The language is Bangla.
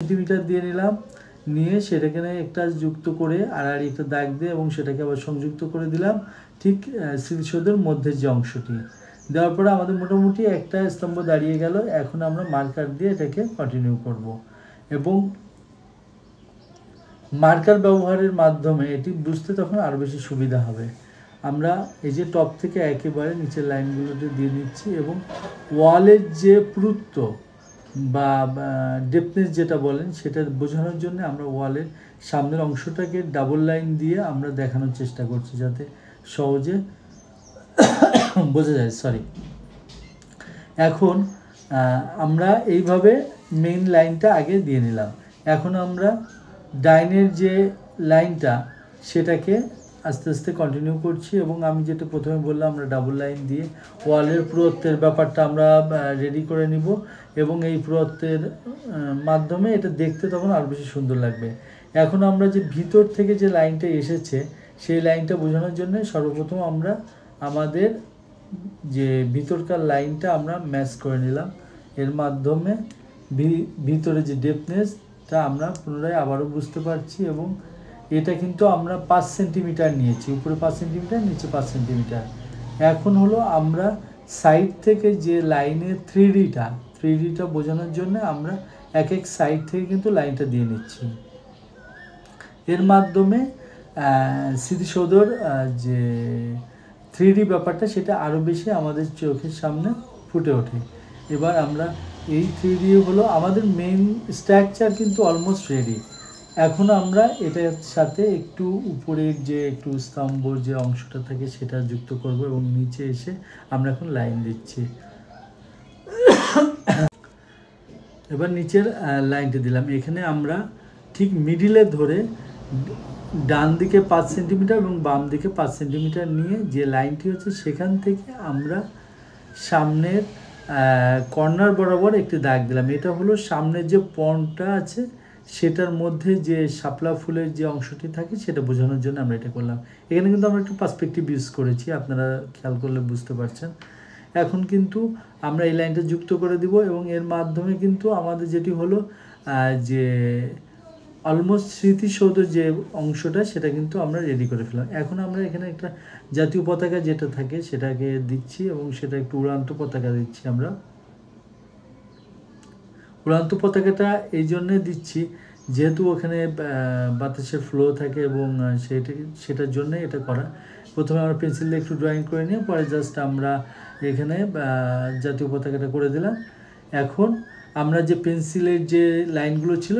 সেন্টিমিটার দিয়ে নিলাম, নিয়ে সেটাকে একটা যুক্ত করে আড়াআড়ি একটা দাগ দিয়ে এবং সেটাকে আবার সংযুক্ত করে দিলাম ঠিক স্মৃতিসৌধের মধ্যে যে অংশটি দেওয়ার পরে আমাদের মোটামুটি একটা স্তম্ভ দাঁড়িয়ে গেল। এখন আমরা মার্কার দিয়ে এটাকে কন্টিনিউ করব এবং মার্কার ব্যবহারের মাধ্যমে এটি বুঝতে তখন আরও বেশি সুবিধা হবে। আমরা এই যে টপ থেকে একেবারে নিচের লাইনগুলোতে দিয়ে নিচ্ছি এবং ওয়ালের যে পুরুত্ব বা ডেপথনেস যেটা বলেন সেটা বোঝানোর জন্য আমরা ওয়ালের সামনের অংশটাকে ডাবল লাইন দিয়ে আমরা দেখানোর চেষ্টা করছি যাতে সহজে বোঝা যায়। এখন আমরা এইভাবে মেইন লাইনটা আগে দিয়ে নিলাম। এখন আমরা ডাইনের যে লাইনটা সেটাকে আস্তে আস্তে কন্টিনিউ করছি এবং আমি যেটা প্রথমে বললাম আমরা ডাবল লাইন দিয়ে ওয়ালের পুরুত্বের ব্যাপারটা আমরা রেডি করে নিব এবং এই পুরুত্বের মাধ্যমে এটা দেখতে তখন আরও বেশি সুন্দর লাগবে। এখন আমরা যে ভিতর থেকে যে লাইনটা এসেছে সেই লাইনটা বোঝানোর জন্য সর্বপ্রথম আমরা আমাদের যে ভিতরকার লাইনটা আমরা ম্যাচ করে নিলাম। এর মাধ্যমে ভিতরে যে ডেপথনেসটা আমরা পুনরায় আবারও বুঝতে পারছি এবং এটা কিন্তু আমরা 5 সেন্টিমিটার নিয়েছি, উপরে 5 সেন্টিমিটার নিচে 5 সেন্টিমিটার। এখন হলো আমরা সাইড থেকে যে লাইনের 3Dটা বোঝানোর জন্য আমরা এক এক সাইড থেকে কিন্তু লাইনটা দিয়ে নিচ্ছি। এর মাধ্যমে স্মৃতিসৌধর যে 3D ব্যাপারটা সেটা আরও বেশি আমাদের চোখের সামনে ফুটে ওঠে। এবার আমরা এই 3D হলো আমাদের মেইন স্ট্রাকচার কিন্তু অলমোস্ট রেডি। এখন আমরা এটার সাথে একটু উপরের যে একটু স্তম্ভর যে অংশটা থাকে সেটা যুক্ত করব এবং নিচে এসে আমরা এখন লাইন দিচ্ছি। এবার নিচের লাইনটা দিলাম। এখানে আমরা ঠিক মিডিলে ধরে ডান দিকে 5 সেন্টিমিটার এবং বাম দিকে 5 সেন্টিমিটার নিয়ে যে লাইনটি হচ্ছে সেখান থেকে আমরা সামনের কর্নার বরাবর একটি দাগ দিলাম। এটা হলো সামনের যে পর্নটা আছে সেটার মধ্যে যে শাপলা ফুলের যে অংশটি থাকে সেটা বোঝানোর জন্য আমরা এটা করলাম। এখানে কিন্তু আমরা একটু পার্সপেক্টিভ ইউজ করেছি, আপনারা খেয়াল করলে বুঝতে পারছেন। এখন কিন্তু আমরা এই লাইনটা যুক্ত করে দিব এবং এর মাধ্যমে কিন্তু আমাদের যেটি হলো যে অলমোস্ট স্মৃতিসৌধের যে অংশটা সেটা কিন্তু আমরা রেডি করে ফেললাম। এখন আমরা এখানে একটা জাতীয় পতাকা যেটা থাকে সেটাকে দিচ্ছি এবং সেটা একটু উড়ান্ত পতাকা দিচ্ছি। আমরা উড়ান্ত পতাকাটা এই জন্যে দিচ্ছি যেহেতু ওখানে বাতাসের ফ্লো থাকে এবং সেটার জন্যে এটা করা। প্রথমে আমরা পেন্সিল দিয়ে একটু ড্রয়িং করে নিয়ে পরে জাস্ট আমরা এখানে জাতীয় পতাকাটা করে দিলাম। এখন আমরা যে পেন্সিলের যে লাইনগুলো ছিল